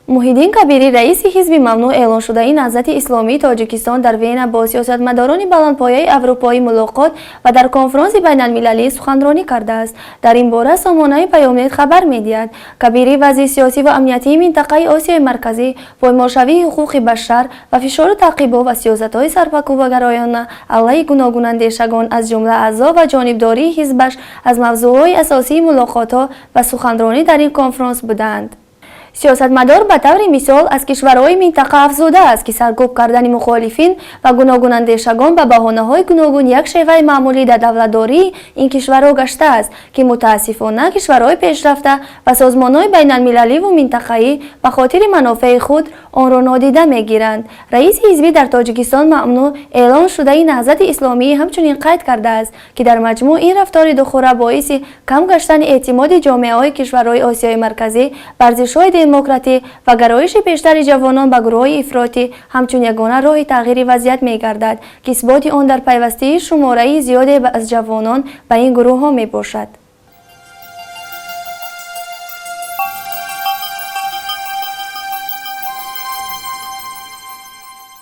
Муҳиддин Кабирӣ, раиси ҳизби мамнӯъ эълоншудаи Наҳзати Исломии Тоҷикистон дар Вена бо сиёсатмадорони баландпояи аврупоӣ мулоқот ва дар конфронси байналмилалӣ суханронӣ кардааст. Дар ин бора сомонаи Паёмнет хабар медиҳад. Кабирӣ вазъи сиёсӣ ва амниятии минтақаи Осиёи Марказӣ, поymolшавии ҳуқуқи башар ва фишору таъқибот ва сиёсатҳои сарпакувагароёна алайҳи гуногунандешагон аз ҷумла аъзо ва ҷонибдории ҳизбаш аз мавзӯъҳои асосии мулоқотҳо ва суханронӣ дар ин конфронс буданд. сиёсатмадор ба таври мисол аз кишварҳои минтақа афзудааст, ки саркӯб кардани мухолифин ва гуногунандешагон ба баҳонаҳои гуногун як шеваи маъмулӣ дар давлатдории ин кишварҳо гаштааст, ки мутаассифона кишварҳои пешрафта ва созмонҳои байналмилаливу минтақаӣ ба хотири манофеи худ онро нодида мегиранд. Раиси ҳизбӣ дар Тоҷикистон мамнӯъ эълоншудаи Наҳзати Исломӣ ҳамчунин қайд кардааст, ки дар маҷмӯъ ин рафтори духора боиси кам гаштани эътимоди ҷомеаҳои кишварҳои Осиёи Марказӣ ба арзишҳои демократӣ ва гароиши бештари ҷавонон ба гурӯҳҳои ифротӣ ҳамчун ягона роҳи тағйири вазъият мегардад, ки исботи он дар пайвастии шумораи зиёде аз ҷавонон ба ин гурӯҳҳо мебошад.